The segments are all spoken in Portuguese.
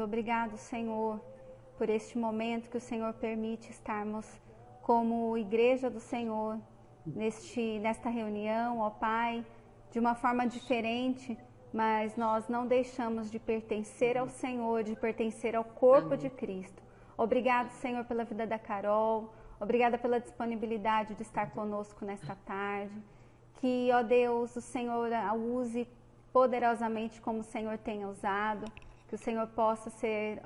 Obrigado, Senhor, por este momento que o Senhor permite estarmos como igreja do Senhor nesta reunião, ó Pai, de uma forma diferente, mas nós não deixamos de pertencer ao Senhor, de pertencer ao corpo de Cristo. Obrigado, Senhor, pela vida da Carol, obrigada pela disponibilidade de estar conosco nesta tarde. Que, ó Deus, o Senhor a use poderosamente como o Senhor tem usado. Que o Senhor possa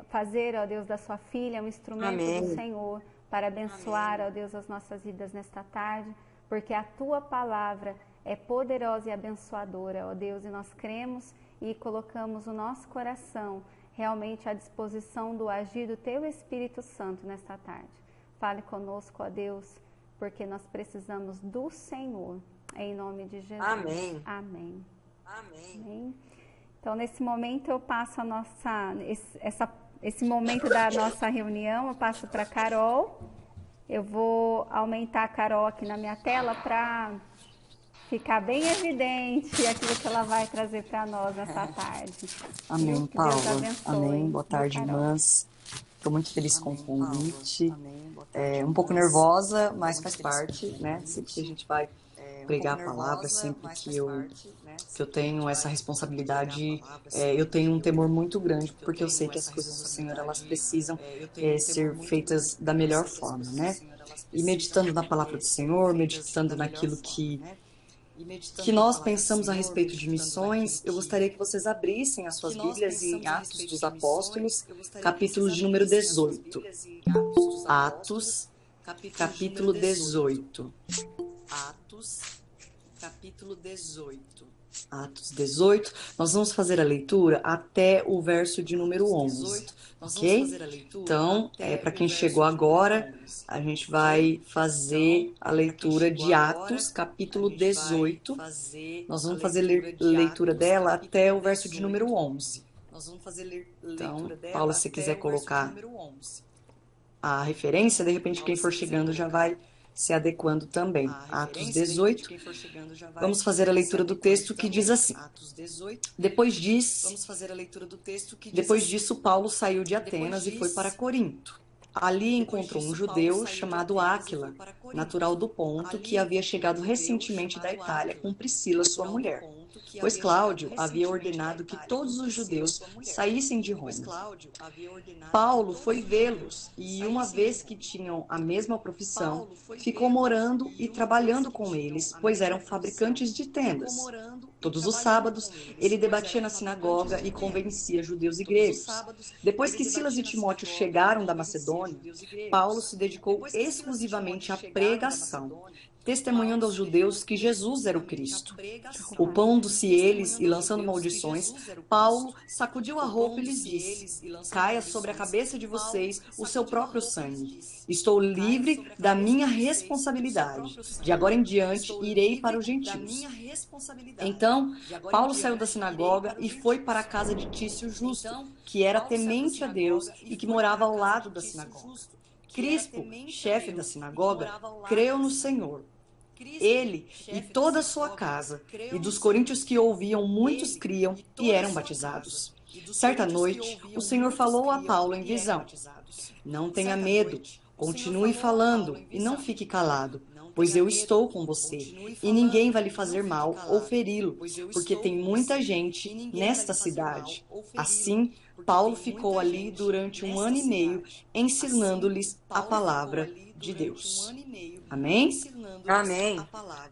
fazer, ó Deus, da sua filha um instrumento do Senhor para abençoar, ó Deus, as nossas vidas nesta tarde, porque a tua palavra é poderosa e abençoadora, ó Deus, e nós cremos e colocamos o nosso coração realmente à disposição do agir do teu Espírito Santo nesta tarde. Fale conosco, ó Deus, porque nós precisamos do Senhor, em nome de Jesus. Amém. Amém. Amém. Amém. Então, nesse momento, eu passo esse momento da nossa reunião, eu passo para a Carol. Eu vou aumentar a Carol aqui na minha tela para ficar bem evidente aquilo que ela vai trazer para nós nessa tarde. Amém, que Deus Paula. abençoe. Amém. Boa tarde, Carol. irmãs. Estou muito feliz com o convite. Um pouco nervosa, mas faz parte, né? Sempre que a gente vai pregar a palavra, sempre que eu tenho essa responsabilidade, eu tenho um temor muito grande, porque eu sei que as coisas do Senhor, elas precisam ser feitas da melhor forma, né? E meditando na palavra do Senhor, meditando naquilo que nós pensamos a respeito de missões, eu gostaria que vocês abrissem as suas Bíblias em Atos dos Apóstolos, capítulo de número 18. Atos, capítulo 18. Capítulo 18. Atos 18. Nós vamos fazer a leitura até o verso de número 11, ok? Então, para quem chegou agora, a gente vai fazer a leitura de Atos, capítulo 18. Nós vamos fazer leitura dela até o verso de número 11. Então, Paula, se você quiser colocar a referência, de repente quem for chegando já vai se adequando também. Atos 18. Vamos fazer a leitura do texto que diz assim. Depois disso, Paulo saiu de Atenas e foi para Corinto. Ali encontrou um judeu chamado Áquila, natural do Ponto, que havia chegado recentemente da Itália com Priscila, sua mulher, pois Cláudio havia ordenado que todos os judeus saíssem de Roma. Paulo foi vê-los e, uma vez que tinham a mesma profissão, ficou morando e trabalhando com eles, pois eram fabricantes de tendas. Todos os sábados, ele debatia na sinagoga e convencia judeus e gregos. Depois que Silas e Timóteo chegaram da Macedônia, Paulo se dedicou exclusivamente à pregação, testemunhando aos judeus que Jesus era o Cristo. Opondo-se eles e lançando maldições, Paulo sacudiu a roupa e lhes disse: caia sobre a cabeça de vocês o seu próprio sangue. Estou livre da minha responsabilidade. De agora em diante, irei para os gentios. Então, Paulo saiu da sinagoga e foi para a casa de Tício Justo, que era temente a Deus e que morava ao lado da sinagoga. Crispo, chefe da sinagoga, creu no Senhor. Ele e toda a sua casa, e dos coríntios que ouviam, muitos criam e eram batizados. Certa noite, o Senhor falou a Paulo em visão: não tenha medo, continue falando e não fique calado, pois eu estou com você, e ninguém vai lhe fazer mal ou feri-lo, porque tem muita gente nesta cidade. Assim, Paulo ficou ali durante 1 ano e meio, ensinando-lhes a palavra de Deus. Amém? Amém.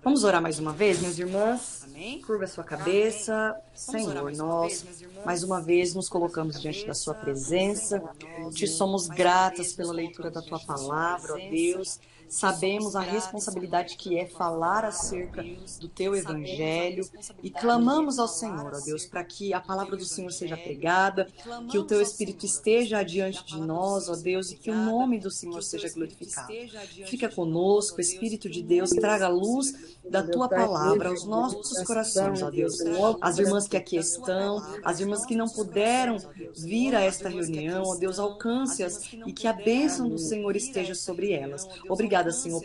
Vamos orar mais uma vez, minhas irmãs? Curva a sua cabeça. Senhor, nós mais uma vez nos colocamos diante da sua presença. Te somos gratas pela leitura da tua palavra, ó Deus. Sabemos a responsabilidade que é falar acerca do teu evangelho e clamamos ao Senhor, ó Deus, para que a palavra do Senhor seja pregada, que o teu Espírito esteja adiante de nós, ó Deus, e que o nome do Senhor seja glorificado. Fica conosco, Espírito de Deus, traga a luz da tua palavra aos nossos corações, ó Deus. As irmãs que aqui estão, as irmãs que não puderam vir a esta reunião, ó Deus, alcance-as e que a bênção do Senhor esteja sobre elas. Obrigada, obrigada, Senhor,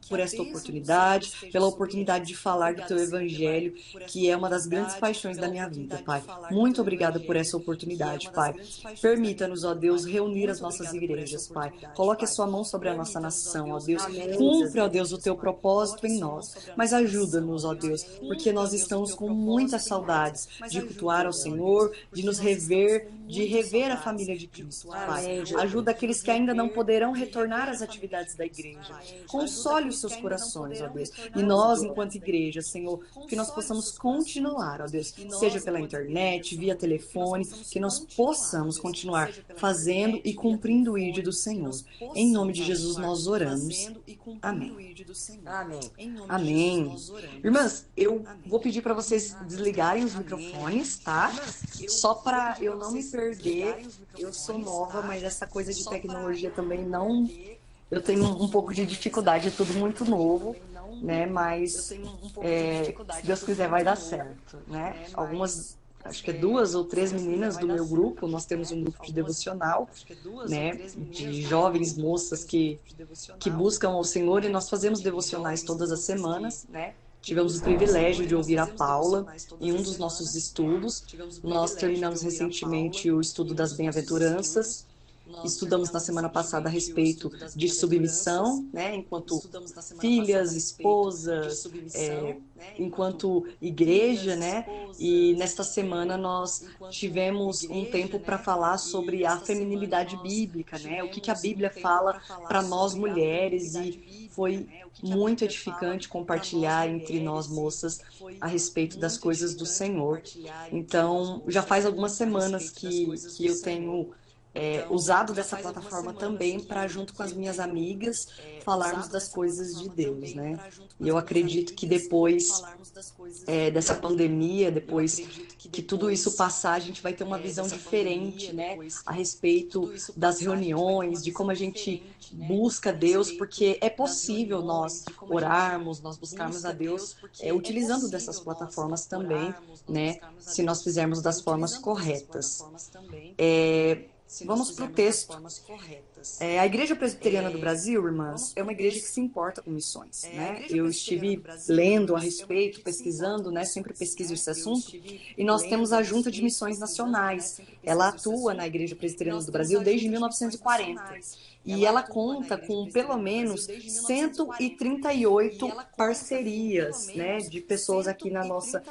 por esta oportunidade, pela oportunidade de falar do Teu Evangelho, que é uma das grandes paixões da minha vida, Pai. Muito obrigada por essa oportunidade, Pai. Permita-nos, ó Deus, reunir as nossas igrejas, Pai. Coloque a sua mão sobre a nossa nação, ó Deus. Cumpre, ó Deus, o Teu propósito em nós. Mas ajuda-nos, ó Deus, porque nós estamos com muitas saudades de cultuar ao Senhor, de nos rever, de rever a família de Cristo, Pai. Ajuda aqueles que ainda não poderão retornar às atividades da igreja. Console os seus corações, ó Deus. E nós, enquanto igreja, Senhor, que nós possamos continuar, ó Deus, seja pela internet, via telefone, que nós possamos continuar fazendo e cumprindo o ID do Senhor. Em nome de Jesus nós oramos. Amém. Amém. Irmãs, eu vou pedir para vocês desligarem os microfones, tá? Só para eu não me perder. Eu sou nova, mas essa coisa de tecnologia também não... Eu tenho um pouco de dificuldade, é tudo muito novo, né? Mas se Deus quiser vai dar certo, né? Algumas, acho que 2 ou 3 meninas do meu grupo, nós temos um grupo de devocional, né? De jovens moças que buscam ao Senhor, e nós fazemos devocionais todas as semanas, né? Tivemos o privilégio de ouvir a Paula em um dos nossos estudos. Nós terminamos recentemente o estudo das bem-aventuranças. Estudamos na semana passada a respeito de submissão, né, enquanto filhas, esposas, enquanto igreja, né, e nesta semana nós tivemos um tempo para falar sobre a feminilidade bíblica, né, o que a Bíblia fala para nós mulheres, e foi muito edificante compartilhar entre nós moças a respeito das coisas do Senhor. Então, já faz algumas semanas que eu tenho usado dessa plataforma também para, junto com as minhas amigas, falarmos das coisas de Deus, né? E eu acredito que depois dessa pandemia, depois que tudo isso passar, a gente vai ter uma visão diferente, né? A respeito das reuniões, de como a gente busca Deus, porque é possível nós orarmos, nós buscarmos a Deus utilizando dessas plataformas também, né? Se nós fizermos das formas corretas. Vamos para o texto. A Igreja Presbiteriana do Brasil, irmãs, é uma igreja que se importa com missões, né? Eu estive lendo a respeito, pesquisando, né? Sempre pesquiso esse assunto. E nós temos a Junta de Missões Nacionais. Ela atua na Igreja Presbiteriana do Brasil desde 1940. E ela conta com pelo menos 138 parcerias, né? De pessoas aqui na nossa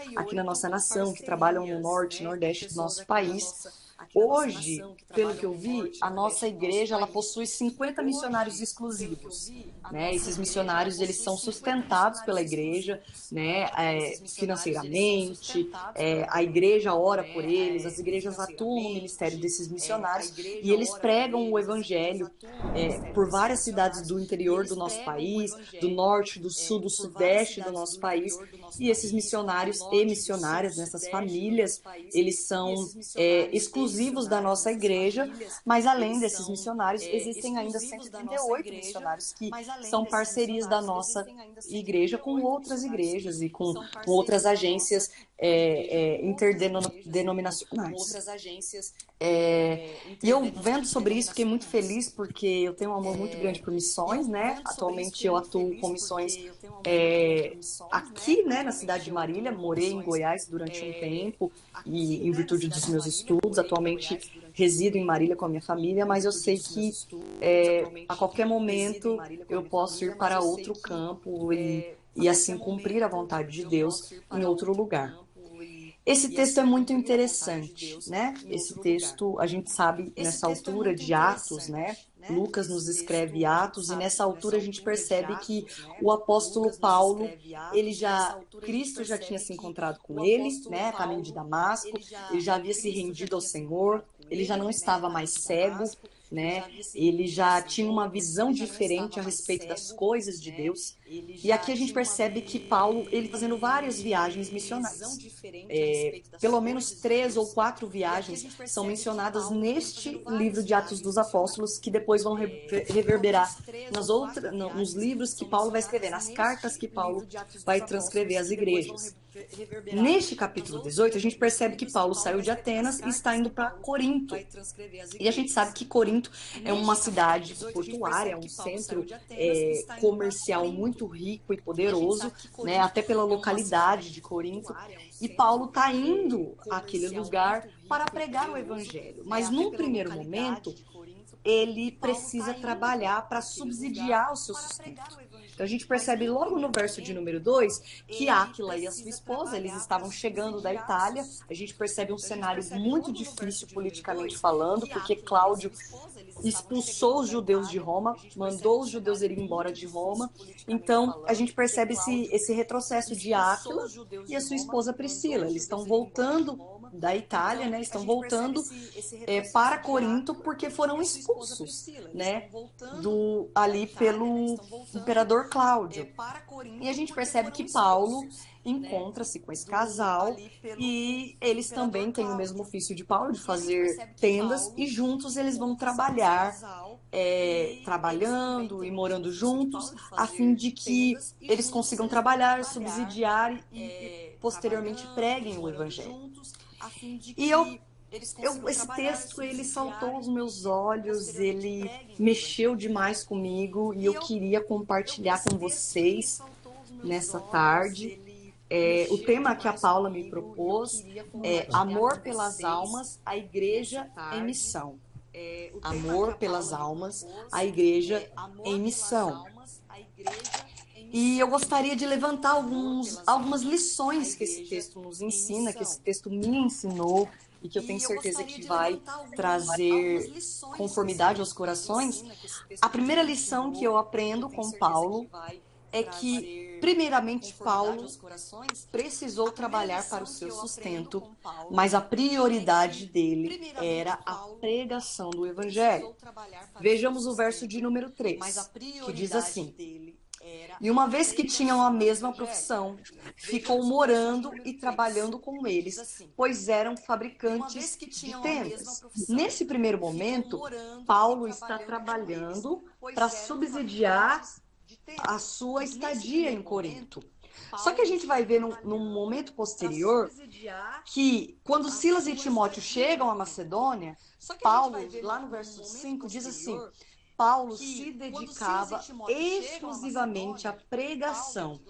nação, que trabalham no norte e nordeste do nosso país. Hoje, pelo que eu vi, a nossa igreja ela possui 50 missionários exclusivos, né? Esses missionários eles são sustentados pela igreja, né? Financeiramente, a igreja ora por eles, as igrejas atuam no ministério desses missionários e eles pregam o evangelho por várias cidades do interior do nosso país, do norte, do sul, do sudeste do nosso país. E esses missionários e missionárias, nessas famílias, eles são exclusivos da nossa igreja, mas além desses missionários, existem ainda 138 missionários que são parcerias da nossa igreja com outras igrejas e com outras agências interdenominacionais. E eu vendo sobre isso, fiquei muito feliz, porque eu tenho um amor muito grande por missões, né? Atualmente eu atuo com missões aqui, né, na cidade de Marília. Morei em Goiás durante um tempo e em virtude dos meus estudos, atualmente resido em Marília com a minha família, mas eu sei que a qualquer momento eu posso ir para outro campo e assim cumprir a vontade de Deus em outro lugar. Esse texto é muito interessante, né? Esse texto, a gente sabe, nessa altura de Atos, né? Lucas nos escreve Atos, e nessa altura a gente percebe que o apóstolo Paulo, Cristo já tinha se encontrado com ele, né? A caminho de Damasco, ele já havia se rendido ao Senhor, ele já não estava mais cego, né? Ele já tinha uma visão diferente a respeito das coisas de Deus. E aqui a gente percebe que Paulo, ele fazendo várias viagens missionárias. Pelo menos 3 ou 4 viagens são mencionadas neste livro de Atos dos Apóstolos, que depois vão reverberar nos livros que Paulo vai escrever, nas cartas que Paulo vai transcrever às igrejas. Neste capítulo 18, a gente percebe que Paulo saiu de Atenas e está indo para Corinto. E a gente sabe que Corinto é uma cidade portuária, é um centro comercial muito rico e poderoso, né, até pela localidade de Corinto. E Paulo está indo àquele lugar para pregar o evangelho. Mas num primeiro momento, ele precisa trabalhar para subsidiar o seu sustento. Então a gente percebe logo no verso de número 2 que Áquila e a sua esposa, eles estavam chegando da Itália. A gente percebe um cenário muito difícil politicamente falando, porque Cláudio expulsou os judeus de Roma, mandou os judeus irem embora de Roma. Então a gente percebe esse retrocesso de Áquila e a sua esposa Priscila. Eles estão voltando da Itália, né? Estão voltando para Corinto porque foram expulsos, né? Ali pelo imperador Cláudio. E a gente percebe que Paulo encontra-se com esse casal e eles também têm o mesmo ofício de Paulo, de fazer tendas, e juntos eles vão trabalhar, trabalhando e morando juntos, a fim de que eles consigam trabalhar, subsidiar e posteriormente preguem o evangelho. E esse texto, ele saltou aos meus olhos, ele mexeu demais comigo e eu queria compartilhar com vocês nessa tarde. O tema que a Paula me propôs é Amor pelas Almas, a Igreja em Missão. Amor pelas Almas, a Igreja em Missão. E eu gostaria de levantar algumas lições que esse texto nos ensina, que esse texto me ensinou e que eu tenho certeza que vai trazer conformidade aos corações. A primeira lição que eu aprendo com Paulo é que, primeiramente, Paulo precisou trabalhar para o seu sustento, mas a prioridade dele era a pregação do Evangelho. Vejamos o verso de número 3, que diz assim: e uma vez que tinham a mesma profissão, ficou morando e trabalhando com eles, pois eram fabricantes de tendas. Nesse primeiro momento, Paulo está trabalhando para subsidiar a sua estadia em Corinto. Só que a gente vai ver num momento posterior que, quando Silas e Timóteo chegam à Macedônia, Paulo, lá no verso 5, diz assim: Paulo se dedicava exclusivamente à pregação,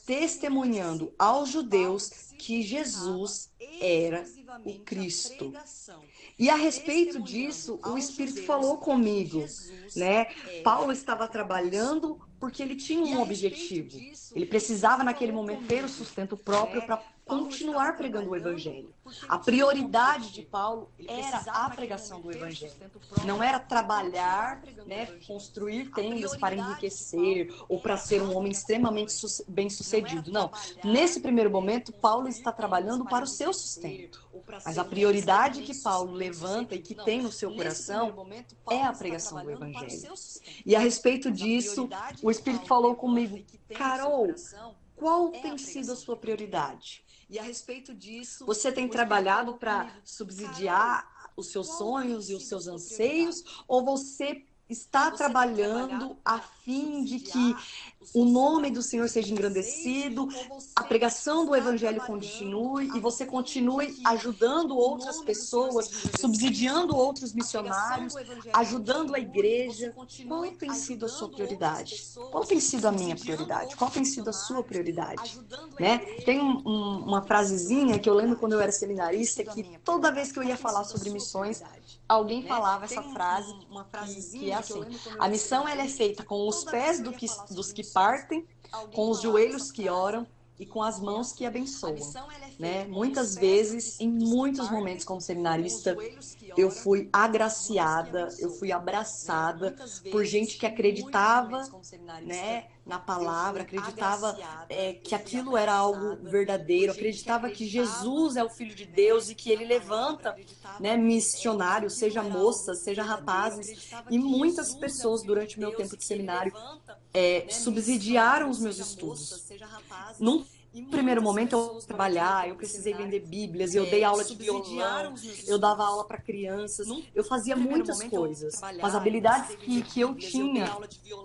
testemunhando aos judeus que Jesus era o Cristo. E a respeito disso, o Espírito falou comigo, né? Paulo estava trabalhando porque ele tinha um objetivo. Ele precisava, naquele momento, ter o sustento próprio para continuar pregando o Evangelho. A prioridade de Paulo era a pregação do Evangelho. Não era trabalhar, né, construir tendas para enriquecer ou para ser um homem extremamente bem-sucedido. Não. Nesse primeiro momento, Paulo está trabalhando para o seu sustento. Mas a prioridade que Paulo levanta e que tem no seu coração é a pregação do Evangelho. E a respeito disso, o Espírito falou comigo: Carol, qual tem sido a sua prioridade? E a respeito disso, você tem trabalhado para subsidiar os seus sonhos e os seus anseios, ou você está trabalhando a fim de que o nome do Senhor seja engrandecido, a pregação do Evangelho continue e você continue ajudando outras pessoas, subsidiando outros missionários, ajudando a igreja? Qual tem sido a sua prioridade? Qual tem sido a minha prioridade? Qual tem sido a sua prioridade? Né? Tem uma frasezinha que eu lembro quando eu era seminarista, que toda vez que eu ia falar sobre missões, alguém falava essa frase, que é assim: a missão ela é feita com os pés dos que partem, com os joelhos que oram e com as mãos que abençoam, né? Muitas vezes, em muitos momentos como seminarista, eu fui agraciada, eu fui abraçada por gente que acreditava, né, na palavra, acreditava que aquilo era algo verdadeiro, acreditava que Jesus é o Filho de Deus e que ele levanta, né, missionários, seja moças, seja rapazes. E muitas pessoas, durante o meu tempo de seminário, subsidiaram os meus estudos. No primeiro momento eu trabalhar, eu precisei vender bíblias, eu dei aula de violão, eu dava aula para crianças, eu fazia muitas coisas. Com as habilidades que eu tinha,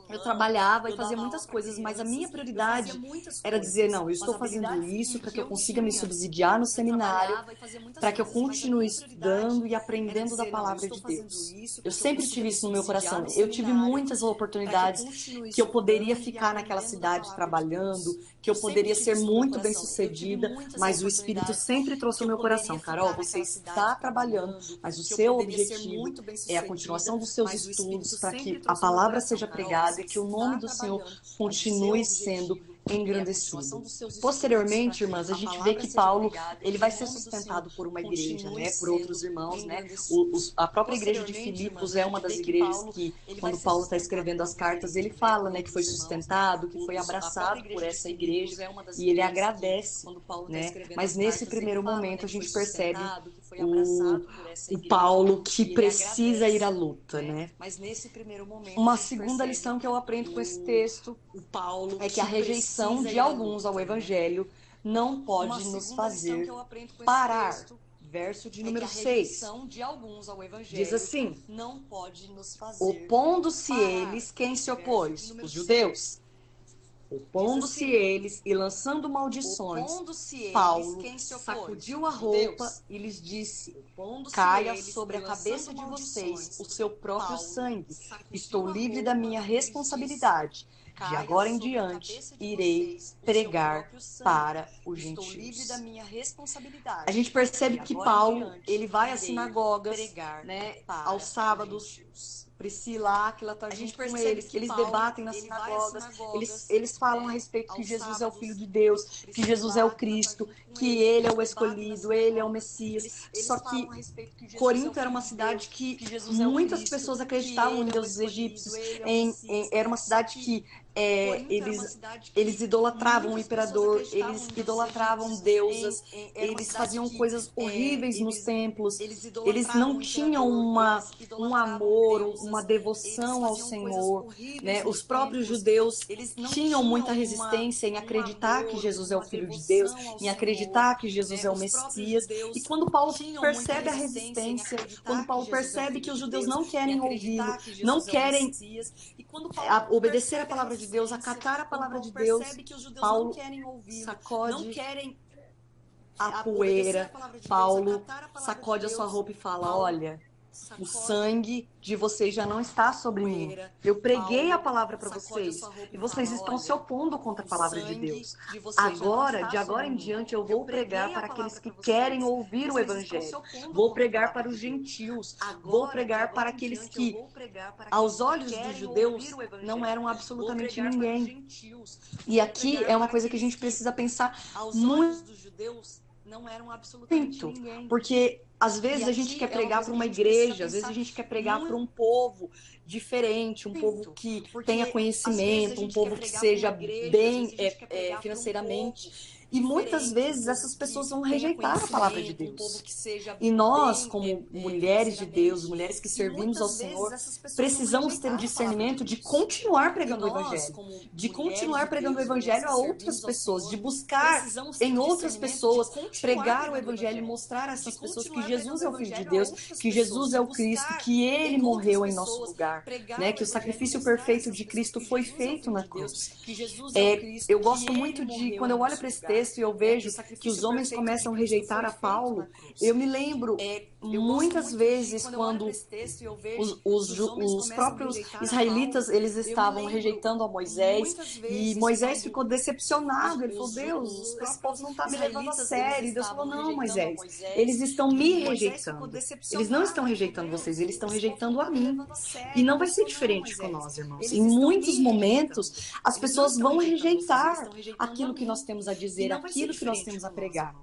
eu trabalhava e fazia muitas coisas, mas a minha prioridade era dizer, não, eu estou fazendo isso para que eu consiga me subsidiar no seminário, para que eu continue estudando e aprendendo da palavra de Deus. Eu sempre tive isso no meu coração. Eu tive muitas oportunidades que eu poderia ficar naquela cidade trabalhando, que eu poderia ser muito bem-sucedida, mas o Espírito sempre trouxe ao meu coração, Carol, você está trabalhando, mas o seu objetivo é a continuação dos seus estudos para que a palavra seja pregada e que o nome do Senhor continue sendo engrandecido. Posteriormente, irmãs, a gente vê que Paulo, ele vai ser sustentado por uma igreja, né, por outros irmãos, né? A própria igreja de Filipos é uma das igrejas que, quando Paulo está escrevendo as cartas, ele fala, né, que foi sustentado, que foi abraçado por essa igreja, e ele agradece, né? Mas nesse primeiro momento a gente percebe o Paulo que precisa ir à luta, né? Uma segunda lição que eu aprendo com esse texto é que a rejeição de alguns ao evangelho não pode nos fazer parar. Verso de número 6 diz assim: opondo-se eles, quem se opôs? Os judeus. Opondo-se eles e lançando maldições, Paulo sacudiu a roupa e lhes disse: caia sobre a cabeça de vocês o seu próprio sangue. Estou livre da minha responsabilidade. De agora em diante, irei pregar para os gentios. A gente percebe que Paulo, ele vai às sinagogas, né, aos sábados. Priscila, Áquila está junto com eles, eles debatem nas sinagogas, eles falam a respeito que Jesus é o Filho de Deus, que Jesus é o Cristo, que Ele é o escolhido, Ele é o Messias. Só que Corinto era uma cidade que muitas pessoas acreditavam em deuses egípcios, era uma cidade que eles idolatravam o imperador, eles idolatravam deusas, eles faziam coisas horríveis nos templos, eles não tinham um amor, uma devoção ao Senhor, né? Os próprios judeus tinham muita resistência em acreditar que Jesus é o Filho de Deus, em acreditar que Jesus é o Messias. E quando Paulo percebe a resistência, quando Paulo percebe que os judeus não querem ouvi-lo, não querem obedecer a palavra de Deus, acatar a palavra de Deus, Paulo sacode a poeira, Paulo sacode a sua roupa e fala: olha, o sangue de vocês já não está sobre mim. Eu preguei a palavra para vocês e vocês estão se opondo contra a palavra de Deus. Agora, de agora em diante, eu vou pregar para aqueles que querem ouvir o evangelho. Vou pregar para os gentios. Vou pregar para aqueles que, aos olhos dos judeus, não eram absolutamente ninguém. E aqui é uma coisa que a gente precisa pensar muito, porque às vezes a gente quer pregar para uma igreja, às vezes a gente quer pregar para um povo diferente, um povo que tenha conhecimento, um povo que seja bem financeiramente. E muitas vezes essas pessoas vão rejeitar a palavra de Deus. E nós, como mulheres de Deus, mulheres que servimos ao Senhor, precisamos ter o discernimento de continuar pregando o Evangelho. De continuar pregando o Evangelho a outras pessoas. De buscar em outras pessoas pregar o Evangelho e mostrar a essas pessoas que Jesus é o Filho de Deus, que Jesus é o Cristo, que Ele morreu em nosso lugar. Né? Que o sacrifício perfeito de Cristo foi feito na cruz. Eu gosto muito de, quando eu olho para esse texto, e eu vejo que os homens começam a rejeitar a Paulo, eu me lembro muitas vezes quando os próprios israelitas, eles estavam rejeitando a Moisés, e Moisés ficou decepcionado, ele falou: Deus, esse povo não está me levando a sério. E Deus falou: não, Moisés, eles estão me rejeitando, eles não estão rejeitando vocês, eles estão rejeitando a mim. E não vai ser diferente com nós, irmãos. Em muitos momentos, as pessoas vão rejeitar aquilo que nós temos a dizer, aquilo que nós temos a pregar.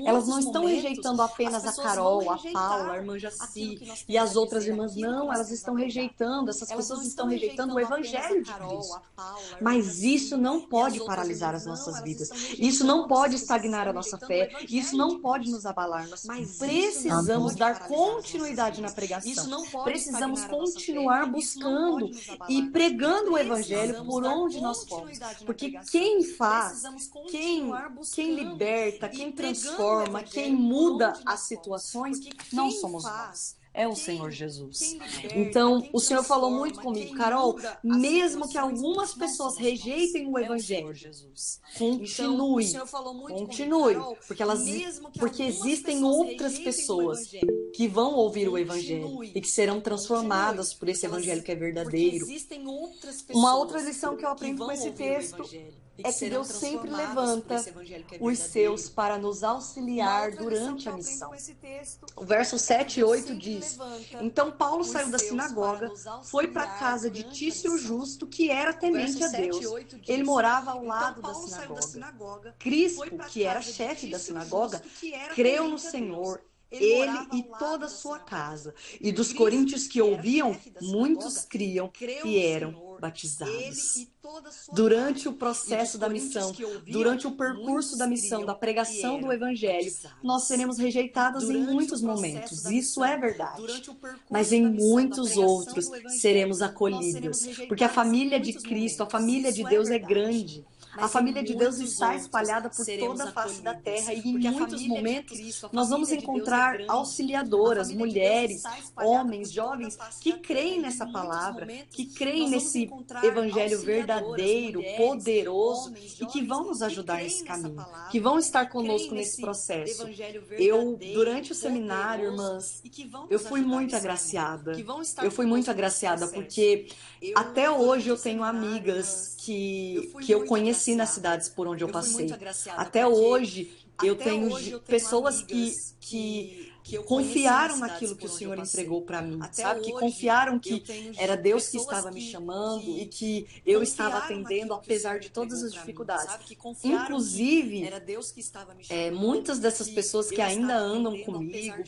Elas não estão rejeitando apenas a Carol, a Paula, Paula, a irmã Jaci e as outras irmãs, não, elas estão rejeitando, essas pessoas estão rejeitando o evangelho de Cristo. Mas isso não pode paralisar as nossas vidas. Isso não pode estagnar a nossa fé. Isso não pode nos abalar. Nós precisamos dar continuidade na pregação. Precisamos continuar buscando e pregando o evangelho por onde nós formos. Porque quem faz, quem liberta, quem transforma, quem muda as situações, não somos nós. É o Senhor Jesus. Então, o Senhor falou muito comigo, Carol, mesmo que algumas pessoas rejeitem o Evangelho, continue, porque existem outras pessoas que vão ouvir o Evangelho e que serão transformadas por esse Evangelho que é verdadeiro. Uma outra lição que eu aprendo com esse texto é que Deus sempre levanta os seus para nos auxiliar durante a missão. O verso 7 e 8 diz: Então Paulo saiu da sinagoga, foi para a casa de Tício Justo, que era temente a Deus. Ele morava ao lado da sinagoga. Crispo, que era chefe da sinagoga, creu no Senhor, ele e toda a sua casa. E dos coríntios que ouviam, muitos criam e eram batizados. Durante o processo da missão, durante o percurso da missão, da pregação do Evangelho, nós seremos rejeitados em muitos momentos, isso é verdade. Mas em muitos outros seremos acolhidos, porque a família de Cristo, a família de Deus é grande. A família de Deus está espalhada por toda a face da terra e em muitos momentos nós vamos encontrar auxiliadoras, mulheres, homens, jovens que creem nessa palavra, que creem nesse evangelho verdadeiro, poderoso e que vão nos ajudar nesse caminho, que vão estar conosco nesse processo. Eu, durante o seminário, irmãs, eu fui muito agraciada. Eu fui muito agraciada porque até hoje eu tenho amigas que eu conheci nas cidades por onde eu passei. Até hoje eu tenho pessoas que confiaram naquilo que o Senhor entregou para mim, sabe? Que confiaram que era Deus que estava me chamando e que eu estava atendendo apesar de todas as dificuldades. Inclusive, muitas dessas pessoas que ainda andam comigo,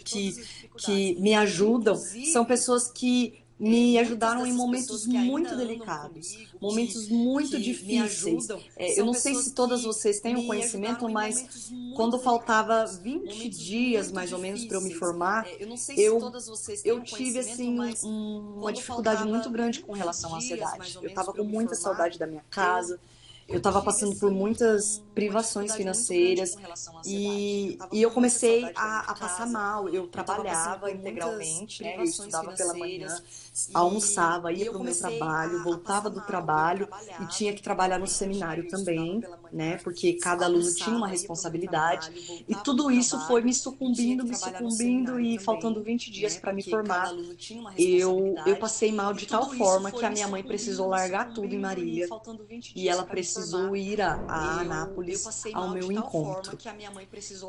que me ajudam, são pessoas que me ajudaram em momentos muito delicados, momentos muito difíceis. Eu não sei se todas vocês têm o conhecimento, mas quando faltava 20 dias, mais ou menos, para eu me formar, eu tive, assim, uma dificuldade muito grande com relação à ansiedade. Eu estava com muita saudade da minha casa, eu estava passando por muitas privações financeiras e eu comecei a passar mal. Eu trabalhava integralmente, né? Eu estudava pela manhã, almoçava, ia para o meu trabalho, voltava do trabalho e tinha que trabalhar no seminário também, né? Porque cada aluno tinha uma responsabilidade e tudo isso foi me sucumbindo e faltando 20 dias para me formar, eu passei mal de tal forma que a minha mãe precisou largar tudo em Marília e ela precisou ir a Anápolis ao meu encontro.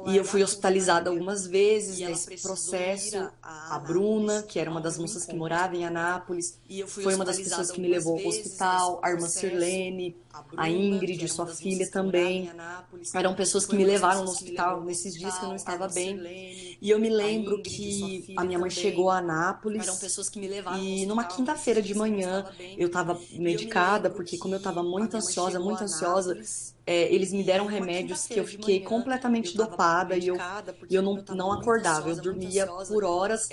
E eu fui hospitalizada algumas vezes nesse processo. A Bruna, que era uma das moças que morava em Anápolis, foi uma das pessoas que me levou ao hospital. A irmã Sirlene, a Ingrid, sua filha também. Eram pessoas que me levaram no hospital nesses dias que eu não estava bem. E eu me lembro que a minha mãe chegou a Anápolis e numa quinta-feira de manhã eu estava medicada, porque como eu estava muito ansiosa, eles me deram remédios que eu fiquei completamente dopada e eu não acordava, eu dormia por horas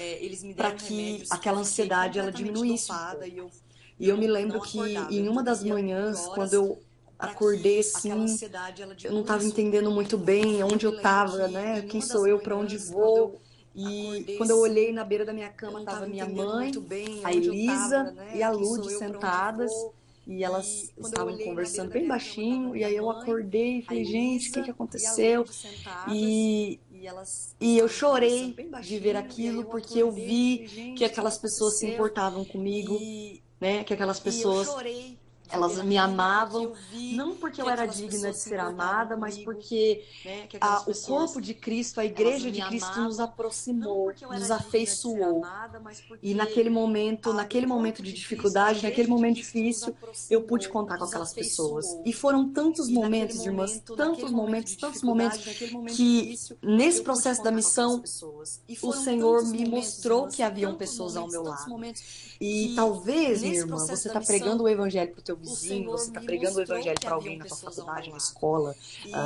para que aquela ansiedade ela diminuísse um pouco. E eu me lembro que em uma das manhãs, quando eu acordei assim, eu não estava entendendo muito bem onde eu estava, né? Quem sou eu, para onde vou? E quando eu olhei na beira da minha cama, estava minha mãe, a Elisa e a Lude sentadas. E elas estavam conversando bem baixinho, e aí eu acordei e falei, gente, o que aconteceu? E eu chorei de ver aquilo, porque eu vi que aquelas pessoas se importavam comigo, né? Que aquelas pessoas Elas me amavam, não porque eu era digna de ser amada, mas porque o corpo de Cristo, a igreja de Cristo nos aproximou, nos afeiçoou. E naquele momento de dificuldade, naquele momento difícil, eu pude contar com aquelas pessoas. E foram tantos momentos, irmãs, tantos momentos, que nesse processo da missão, o Senhor me mostrou que haviam pessoas ao meu lado. E talvez, minha irmã, você está pregando o evangelho para o teu vizinho, você está pregando o evangelho para alguém na tua faculdade, na escola,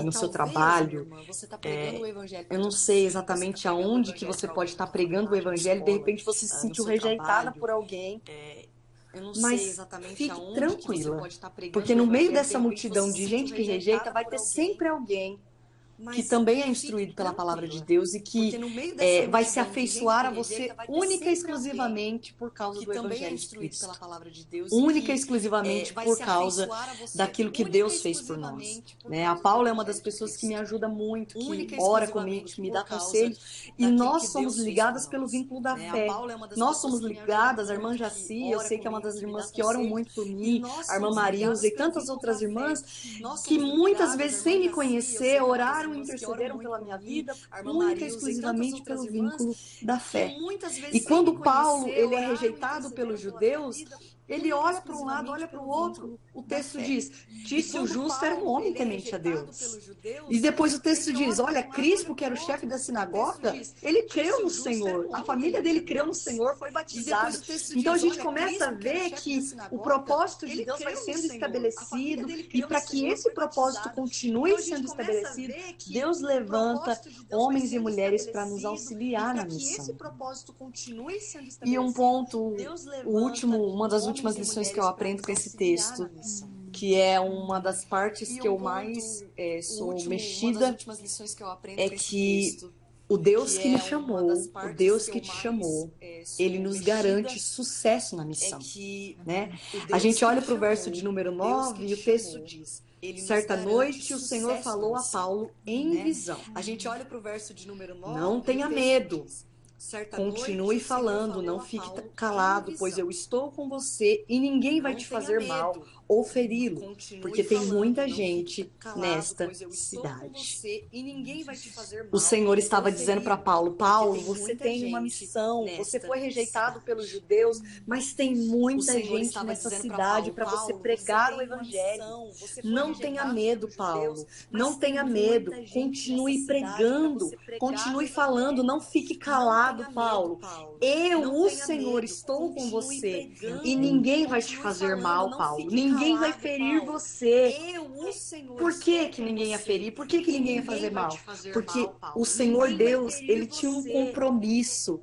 no seu trabalho. Eu não sei exatamente aonde que você pode estar pregando o evangelho, de repente você se sentiu rejeitada por alguém. Mas fique tranquila, porque no meio dessa multidão de gente que rejeita, vai ter sempre alguém que também é instruído pela palavra de Deus e que vai se afeiçoar a você única e exclusivamente por causa do Evangelho de Cristo. Única e exclusivamente por causa daquilo que Deus fez por nós. A Paula é uma das pessoas que me ajuda muito, que ora comigo, que me dá conselhos. E nós somos ligadas pelo vínculo da fé. Nós somos ligadas, a irmã Jaci, eu sei que é uma das irmãs que oram muito por mim, a irmã Marilza e tantas outras irmãs que muitas vezes, sem me conhecer, oraram e intercederam pela minha vida única e exclusivamente pelo vínculo da fé. E quando Paulo ele é rejeitado pelos judeus, ele olha para um lado, olha para o outro. O texto diz, Tício Justo era um homem temente a Deus. E depois o texto diz, olha, Crispo, que era o chefe da sinagoga, ele creu no Senhor. A família dele creu no Senhor, foi batizado. Então a gente começa a ver que o propósito de Deus vai sendo estabelecido. E para que esse propósito continue sendo estabelecido, Deus levanta homens e mulheres para nos auxiliar na missão. E um ponto, uma das últimas lições que eu aprendo com esse texto, que é uma das partes que eu mais sou mexida, é que o Deus que me chamou, o Deus que te chamou, ele nos garante sucesso na missão. A gente olha para o verso de número 9 e o texto diz, certa noite o Senhor falou a Paulo em visão. A gente olha para o verso de número 9, não tenha medo. Continue falando, não fique calado, pois eu estou com você e ninguém vai te fazer mal ou feri-lo, porque tem muita gente nesta cidade. O Senhor estava dizendo para Paulo, Paulo, você tem uma missão, você foi rejeitado pelos judeus, mas tem muita gente nessa cidade para você pregar o evangelho. Não tenha medo, Paulo, não tenha medo, continue pregando, continue falando, não fique calado, Paulo. Eu, o Senhor, estou com você e ninguém vai te fazer mal, Paulo. Ninguém vai ferir você. Por que que ninguém ia ferir? Por que que ninguém ia fazer mal? Porque o Senhor Deus, ele tinha um compromisso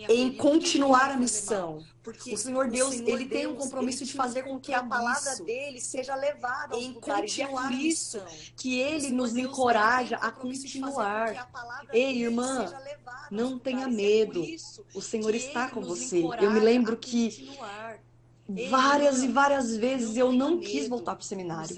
em continuar a missão. O Senhor Deus, ele tem um compromisso de fazer com que a palavra dele seja levada aos lugares. E é por isso que ele nos encoraja a continuar. Ei, irmã, não tenha medo. O Senhor está com você. Eu me lembro que várias e várias vezes eu não quis voltar para o seminário.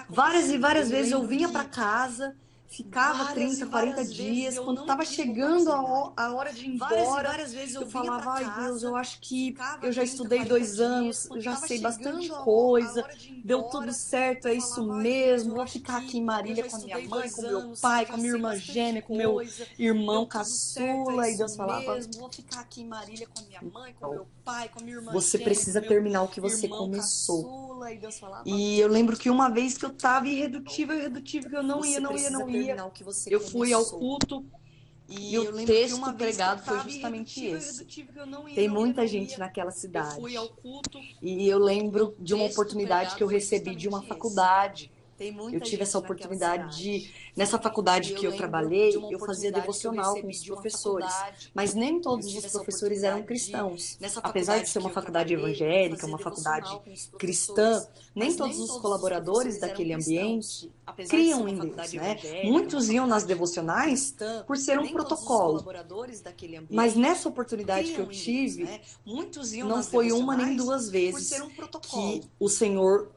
Várias e várias vezes eu vinha para casa, ficava 30, 40 dias, quando estava chegando a hora de ir embora, eu falava, ai Deus, eu acho que eu já estudei 2 anos, eu já sei bastante coisa, deu tudo certo, é isso mesmo, vou ficar aqui em Marília com a minha mãe, com meu pai, com a minha irmã gêmea, com meu irmão caçula, e Deus falava, você precisa terminar o que você começou. E eu lembro que uma vez que eu estava irredutível, que eu não ia. Eu fui ao culto e o texto pregado foi justamente esse. Tem muita gente naquela cidade. E eu lembro de uma oportunidade que eu recebi de uma faculdade. Eu tive essa oportunidade de, nessa faculdade que eu trabalhei, eu fazia devocional com os professores, mas nem todos os professores eram cristãos. Apesar de ser uma faculdade evangélica, uma faculdade cristã, nem todos os colaboradores daquele ambiente criam em Deus, né? Muitos iam nas devocionais por ser um protocolo, mas nessa oportunidade que eu tive, não foi uma nem 2 vezes que o Senhor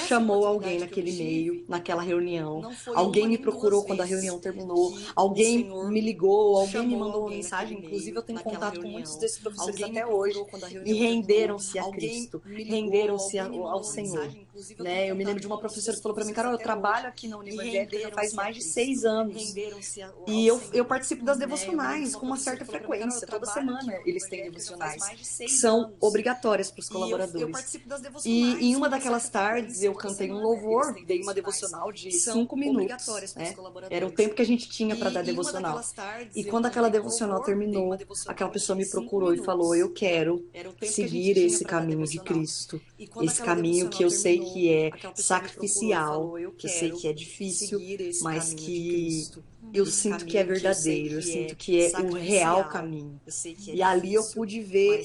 chamou alguém naquele meio, naquela reunião. Alguém me procurou quando a reunião terminou. Alguém me ligou, alguém me mandou uma mensagem. Inclusive, eu tenho contato com muitos desses professores até hoje. E renderam-se a Cristo, renderam-se ao Senhor. Né? Eu me lembro de uma professora que falou para mim: Carol, eu trabalho aqui na Univangélica já faz mais de 6 anos. E eu participo das devocionais com uma certa frequência. Toda semana eles têm devocionais, que são obrigatórias para os colaboradores. E em uma daquelas tardes eu cantei um louvor, dei uma devocional de 5 minutos. Né? Era o tempo que a gente tinha para dar devocional. E quando aquela devocional terminou, aquela pessoa me procurou e falou: eu quero seguir esse caminho de Cristo. Esse caminho que eu sei que é sacrificial, que eu sei que é difícil, mas que eu sinto que é verdadeiro, eu sinto que é o real caminho. E ali eu pude ver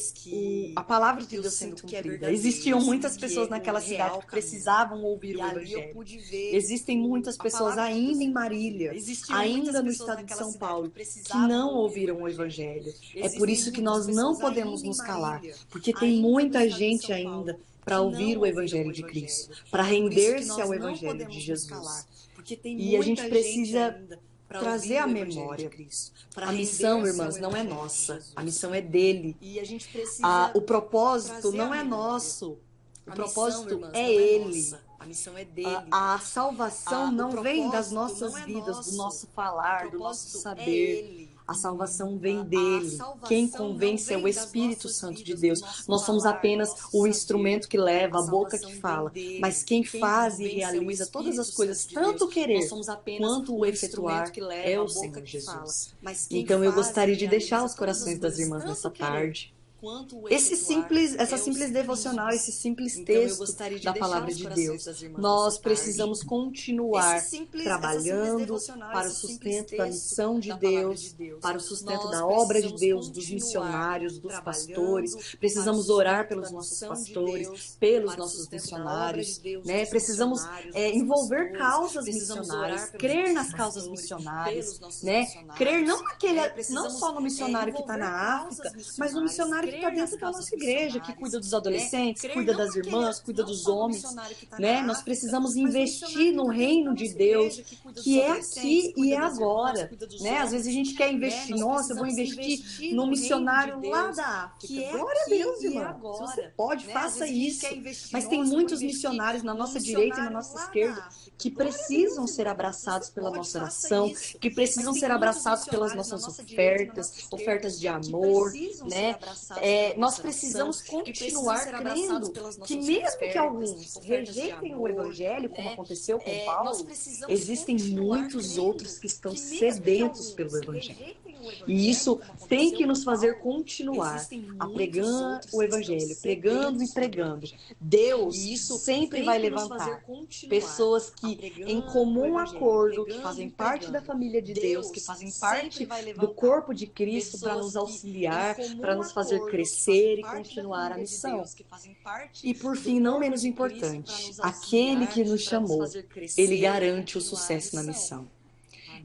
a palavra de Deus sendo cumprida. Existiam muitas pessoas naquela cidade que precisavam ouvir o Evangelho. Existem muitas pessoas ainda em Marília, ainda no estado de São Paulo, que não ouviram o Evangelho. É por isso que nós não podemos nos calar, porque tem muita gente ainda para ouvir o Evangelho de Cristo, para render-se ao Evangelho de Jesus. E a gente precisa trazer à memória. A missão, irmãs, não é nossa. A missão é dele. O propósito não é nosso. O propósito é ele. A salvação não vem das nossas vidas, do nosso falar, do nosso saber. A salvação vem dele. Quem convence é o Espírito Santo de Deus. Nós somos apenas o instrumento que leva, a boca que fala. Mas quem faz e realiza todas as coisas, tanto o querer quanto o efetuar, é o Senhor Jesus. Então eu gostaria de deixar os corações das irmãs nessa tarde essa simples devocional, esse simples texto da palavra de Deus. Nós precisamos continuar trabalhando para o sustento da missão de Deus, para o sustento da obra de Deus, dos missionários, dos pastores. Precisamos orar pelos nossos pastores, pelos nossos missionários, né? Precisamos envolver causas missionárias, crer nas causas missionárias, né? Crer não só no missionário que está na África, mas no missionário que está dentro da nossa igreja, que cuida dos adolescentes, cuida das irmãs, cuida dos homens, né? Nós precisamos investir no reino de Deus, que é aqui e é agora, né? Às vezes a gente quer investir, nossa, eu vou investir no missionário lá da África. Glória a Deus, irmão. Se você pode, faça isso. Mas tem muitos missionários na nossa direita e na nossa esquerda que precisam ser abraçados pela nossa oração, que precisam ser abraçados pelas nossas ofertas de amor, né? Nós precisamos continuar crendo que mesmo que alguns rejeitem o Evangelho, como aconteceu com Paulo, existem muitos outros que estão sedentos pelo Evangelho. E isso tem que nos fazer continuar a pregar o Evangelho, pregando e pregando. Deus sempre vai levantar pessoas que, em comum acordo, que fazem parte da família de Deus, que fazem parte do corpo de Cristo, para nos auxiliar, para nos fazer crescer e continuar a missão. E por fim, não menos importante, aquele que nos chamou, ele garante o sucesso na missão.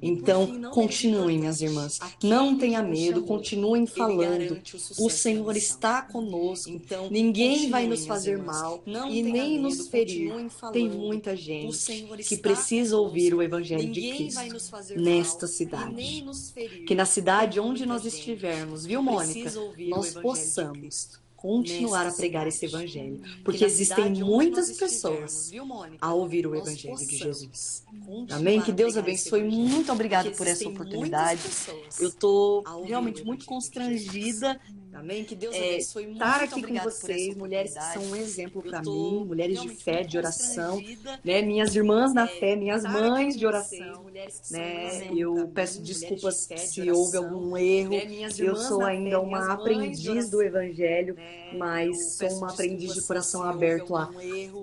Então, continuem, minhas irmãs. Não tenha medo, continuem falando. O Senhor está conosco. Ninguém vai nos fazer mal e nem nos ferir. Tem muita gente que precisa ouvir o Evangelho de Cristo nesta cidade. Que na cidade onde nós estivermos, viu, Mônica, nós possamos continuar a pregar esse Evangelho, porque existem muitas pessoas a ouvir o Evangelho de Jesus. Amém? Que Deus abençoe. Muito obrigada por essa oportunidade. Eu estou realmente muito constrangida. Amém? Que Deus abençoe muito. Estar aqui com vocês, mulheres que são um exemplo para mim, mulheres de fé, de oração, né? Minhas irmãs na fé, minhas mães de oração, né? Eu peço desculpas se houve algum erro. Eu sou ainda uma aprendiz do Evangelho, mas sou uma aprendiz de coração aberto a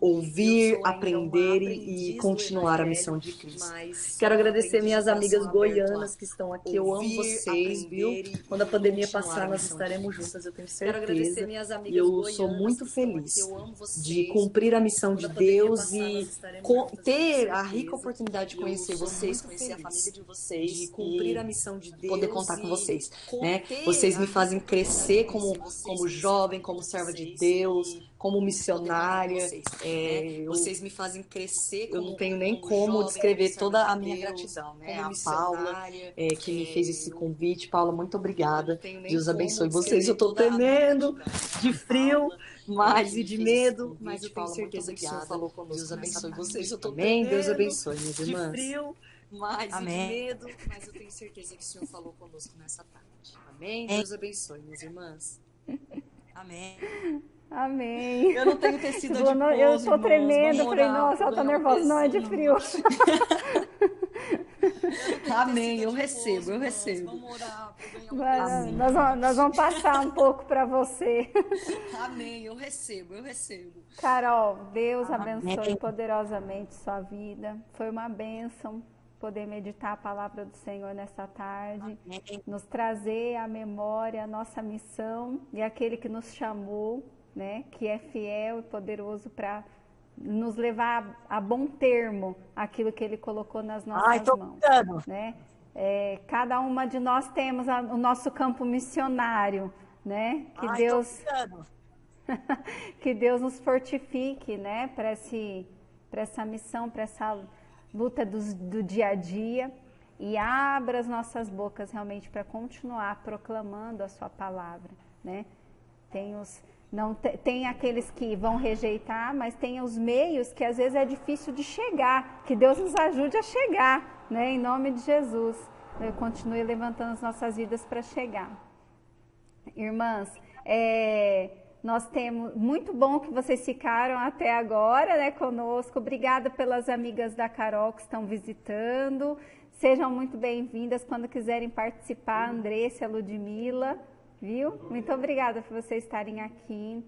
ouvir, aprender e continuar a missão de Cristo. Quero agradecer minhas amigas goianas que estão aqui. Eu amo vocês, viu? Quando a pandemia passar, nós estaremos juntas, eu tenho certeza. E eu sou muito feliz de cumprir a missão de Deus e ter a rica oportunidade de conhecer vocês, conhecer a família de vocês, de cumprir a missão de Deus, poder contar com vocês, né? Vocês me fazem crescer como jovem, jovem, como serva de Deus, como missionária. Vocês me fazem crescer. Eu não tenho nem como descrever toda a minha gratidão, né? A Paula, que me fez esse convite. Paula, muito obrigada. Deus abençoe vocês. Eu estou tremendo de frio, mas e de medo, mas eu tenho certeza que o Senhor falou conosco. Deus abençoe vocês. Eu estou tremendo. Deus abençoe, minhas irmãs. De frio, mais e de medo, mas eu tenho certeza que o Senhor falou conosco nessa tarde. Amém? Deus abençoe, minhas irmãs. Amém. Amém. Eu não tenho tecido de pouso, eu estou tremendo, irmãos. falei, nossa, ela está nervosa, não, é de frio. Amém, eu recebo. Vamos orar por ganhar Nós vamos passar um pouco para você. Amém, eu recebo. Carol, Deus Amém. abençoe poderosamente sua vida. Foi uma bênção poder meditar a palavra do Senhor nessa tarde, nos trazer à memória a nossa missão e aquele que nos chamou, né, que é fiel e poderoso para nos levar a bom termo aquilo que Ele colocou nas nossas mãos, né? Cada uma de nós temos o nosso campo missionário, né? Que Deus nos fortifique, né, para essa missão, para essa luta do dia a dia, e abra as nossas bocas realmente para continuar proclamando a sua palavra, né? Tem aqueles que vão rejeitar, mas tem os meios que às vezes é difícil de chegar, que Deus nos ajude a chegar, né? Em nome de Jesus, continue levantando as nossas vidas para chegar. Irmãs, nós temos, muito bom que vocês ficaram até agora, né, conosco. Obrigada pelas amigas da Carol que estão visitando. Sejam muito bem-vindas quando quiserem participar, Andressa, Ludmila, viu? Muito obrigada por vocês estarem aqui.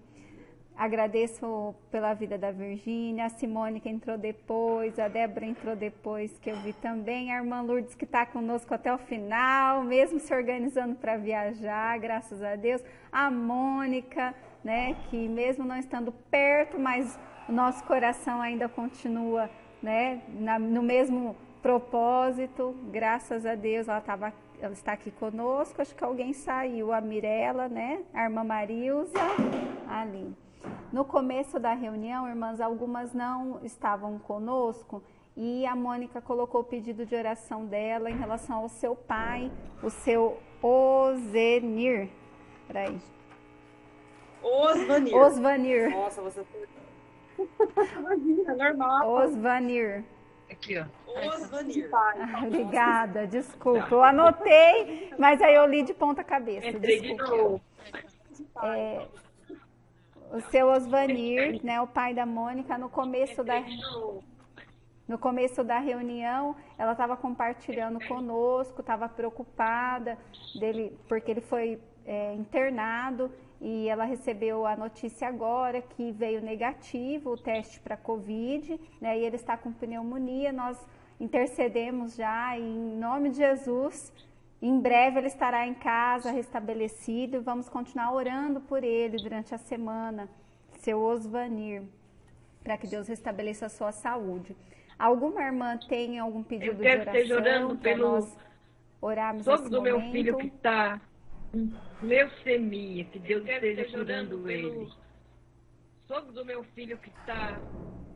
Agradeço pela vida da Virgínia, a Simone que entrou depois, a Débora entrou depois, que eu vi também, a irmã Lourdes que está conosco até o final, mesmo se organizando para viajar, graças a Deus. A Mônica, né, que mesmo não estando perto, mas o nosso coração ainda continua, né, no mesmo propósito, graças a Deus, ela está aqui conosco. Acho que alguém saiu, a Mirella, né, a irmã Marilza, ali. No começo da reunião, irmãs, algumas não estavam conosco e a Mônica colocou o pedido de oração dela em relação ao seu pai, o seu Ozenir. Peraí. Osvanir. Nossa, você imagina, normal. Osvanir. Aqui, ó. Osvanir. Obrigada, desculpa. Eu anotei, mas aí eu li de ponta cabeça. Entrei de novo. O seu Osvanir, né, o pai da Mônica, no começo da reunião, ela estava compartilhando conosco, estava preocupada porque ele foi internado, e ela recebeu a notícia agora que veio negativo o teste para Covid, né, e ele está com pneumonia. Nós intercedemos já e, em nome de Jesus, em breve ele estará em casa, restabelecido, e vamos continuar orando por ele durante a semana, seu Osvanir, para que Deus restabeleça a sua saúde. Alguma irmã tem algum pedido de oração? Eu quero esteja orando pelo orarmos sogro do meu filho que está com leucemia, que Deus esteja curando ele. Sogro do meu filho que está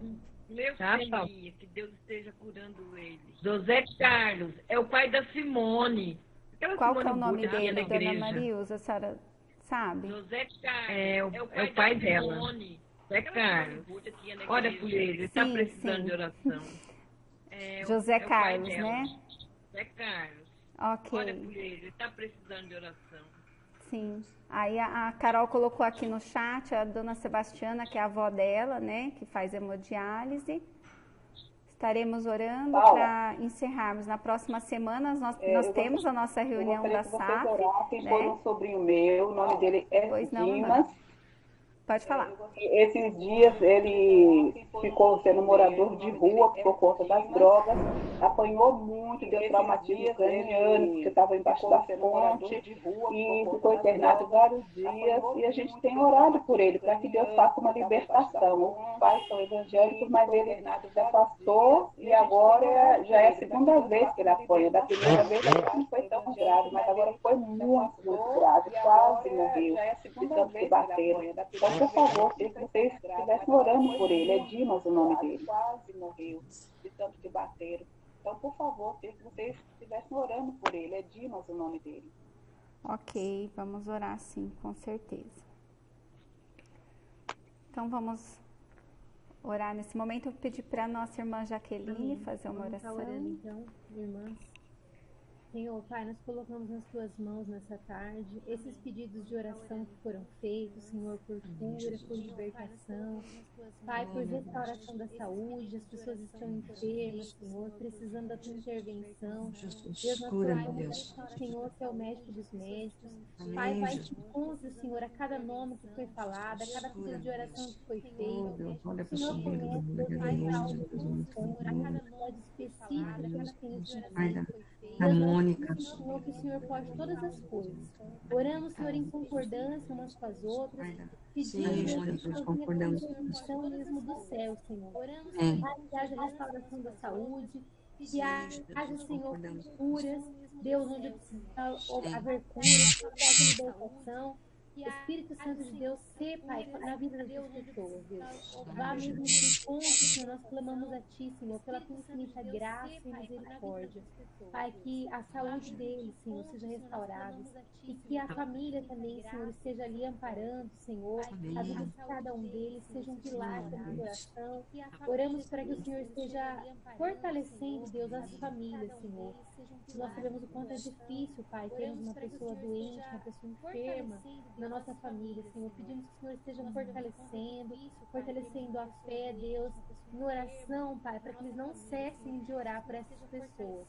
com leucemia, que Deus esteja curando ele. José Carlos, é o pai da Simone. Qual que é o nome dele, dona Marilza, a senhora sabe? José Carlos, é o pai dela. José Carlos, olha por ele, ele está precisando de oração. José Carlos, né? José Carlos. Ok. Olha por ele, ele está precisando de oração. Sim. Aí a Carol colocou aqui no chat a dona Sebastiana, que é a avó dela, né? Que faz hemodiálise. Estaremos orando para encerrarmos. Na próxima semana nós temos a nossa reunião da SAF. Né? Foi um sobrinho meu, o nome dele é Dimas. Pode falar. Esses dias ele ficou sendo morador de rua por conta das drogas. apanhou muito, deu traumatismo craniano, porque estava embaixo da ponte e ficou internado vários dias. E a gente tem orado por ele, para que Deus faça uma libertação. Os pais são evangélicos, mas ele já passou e agora já é a segunda vez que ele apanha. Da primeira vez não foi tão grave, mas agora foi muito, muito grave. Quase morreu de tanto que bateram. Então, por favor, se vocês estivessem orando por ele, é Dimas o nome dele. Quase morreu de tanto que bateram. Então, por favor, se vocês estivessem orando por ele, é Dimas o nome dele. Ok, vamos orar sim, com certeza. Então, vamos orar nesse momento. Eu pedi para a nossa irmã Jaqueline fazer uma oração. Vamos orando, então, irmãs. Senhor, Pai, nós colocamos nas Tuas mãos nessa tarde esses pedidos de oração que foram feitos, Senhor, por cura, por libertação, Pai, por restauração da saúde. As pessoas estão enfermas, Senhor, precisando da Tua intervenção. Deus, nós colocamos, Senhor, que é o médico dos médicos. Pai, vai te encontre, Senhor, a cada nome que foi falado, a cada pedido de oração que foi feito. Senhor, conhece, Deus, mais algo, Senhor, a cada nome específico, a cada pedido de oração que foi feito. A Mônica. Senhor, que o Senhor pode todas as coisas. Oramos, Senhor, em concordância umas com as outras. Pedimos, Senhor, concordância mesmo do céu, Senhor. Oramos, Pai, que haja restauração da saúde, que haja, Senhor, curas. Deus, onde precisa haver curas, que haja libertação. Espírito Santo de Deus, ser, Pai, na vida das pessoas, Deus. Vá mesmo no encontro, Senhor, nós clamamos a Ti, Senhor, pela Tua infinita graça e misericórdia. Pai, que a saúde deles, Senhor, seja restaurada. E que a família também, Senhor, esteja ali amparando, Senhor. A vida de cada um deles seja um pilar da oração. Oramos para que o Senhor esteja fortalecendo, Deus, as famílias, Senhor. Nós sabemos o quanto é difícil, Pai, termos uma pessoa doente, uma pessoa enferma na nossa família, Senhor. Pedimos que o Senhor esteja fortalecendo a fé, Deus, em oração, Pai, para que eles não cessem de orar por essas pessoas.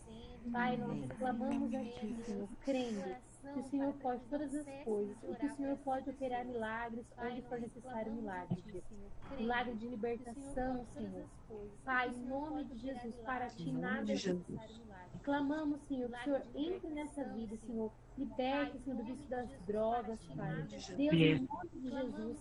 Pai, nós clamamos a Ti, Senhor, crendo que o Senhor pode todas as coisas e que o Senhor pode operar milagres onde for necessário milagre, Deus. Milagre de libertação, Senhor. Pai, em nome de Jesus, para Ti nada é necessário. Clamamos, Senhor, que o Senhor entre nessa vida, Senhor. Liberte, Senhor, do vício das drogas, Pai. Deus, em nome de Jesus,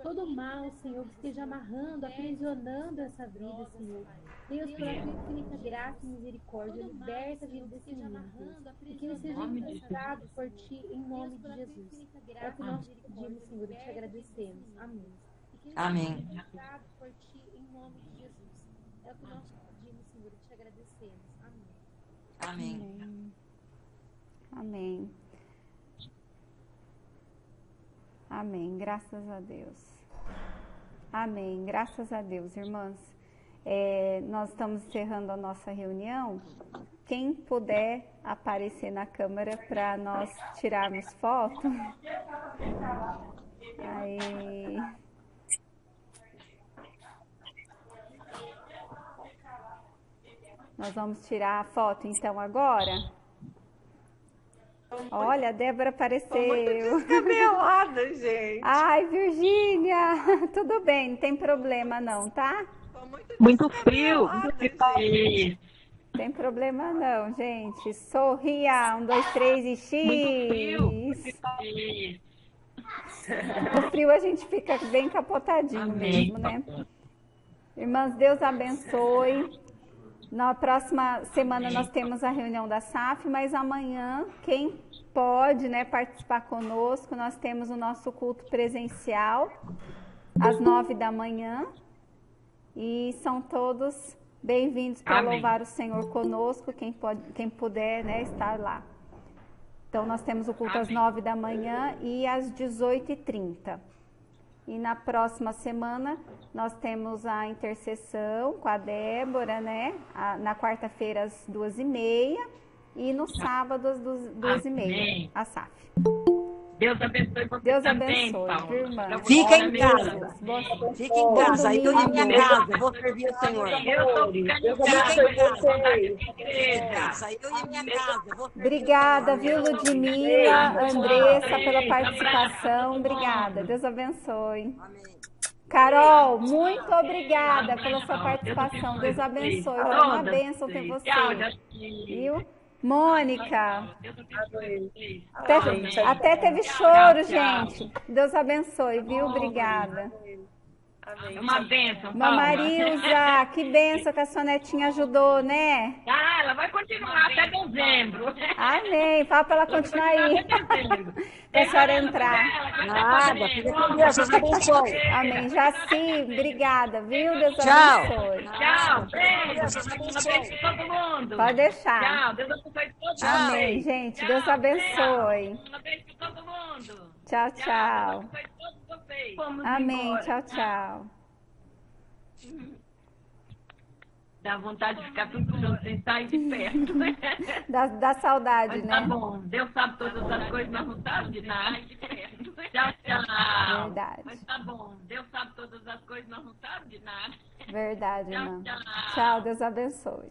todo mal, Senhor, que esteja amarrando, aprisionando essa vida, Senhor. Deus, pela Tua infinita graça e misericórdia, liberta a vida desse menino, Deus. E que ele seja encontrado por Ti, em nome de Jesus. É o que nós pedimos, Senhor, e Te agradecemos. Amém. Amém. Por Ti, em nome de Jesus. É o que nós pedimos, Senhor, e Te agradecemos. Amém. Amém. Amém. Amém. Graças a Deus. Amém. Graças a Deus, irmãs. Nós estamos encerrando a nossa reunião. Quem puder aparecer na câmera para nós tirarmos foto. Aí. Nós vamos tirar a foto então agora. Olha, a Débora apareceu. Muito descabelada, gente. Ai, Virgínia, tudo bem, não tem problema não, tá? Muito frio. Muito frio. Tem problema não, gente. Sorria, 1, 2, 3 e X. Muito frio. No frio a gente fica bem capotadinho. Amém. Mesmo, né? Irmãs, Deus abençoe. Na próxima semana nós temos a reunião da SAF, mas amanhã, quem pode, né, participar conosco, nós temos o nosso culto presencial às 9 da manhã e são todos bem-vindos para louvar o Senhor conosco, quem puder, né, estar lá. Então nós temos o culto às 9 da manhã e às 18h30. E na próxima semana nós temos a intercessão com a Débora, né? Na quarta-feira às 2h30 e no sábado às 2h30, a SAF. Deus abençoe você. Deus também, abençoe, Paulo. irmã. Fica em casa. Fica em casa. Eu e minha casa. Vou servir o Senhor. Eu tô ficando em casa. Eu e minha casa. Obrigada, viu, Ludmila, Andressa, pela participação. Obrigada. Deus abençoe. Amém. Carol, muito obrigada pela sua participação. Deus abençoe. Foi uma bênção ter você. Viu? Mônica. Até teve choro, gente. Deus abençoe, viu? Obrigada. É uma bênção, Marilza, que bênção que a sua netinha ajudou, né? Ah, ela vai continuar até dezembro. Amém. Fala pra ela continuar aí. Pra senhora entrar. Nada, fica com Deus, Deus abençoe. Amém. Jaci, obrigada, viu? Deus Tchau. abençoe. Tchau, beijo pra todo mundo. Pode deixar. Tchau, Deus abençoe todo mundo. Amém, gente. Deus abençoe. Beijo pra todo mundo. Tchau, tchau. Deus abençoe todos vocês. Amém. Tchau, tchau. Dá vontade de ficar tudo junto sem sair de perto. Dá saudade, Mas né? tá bom, Deus sabe todas as coisas, nós não sabemos de nada. Tchau, tchau. Verdade. Mas tá bom, Deus sabe todas as coisas, nós não sabemos de nada. Verdade, Tchau, irmã. tchau. Tchau, Deus abençoe.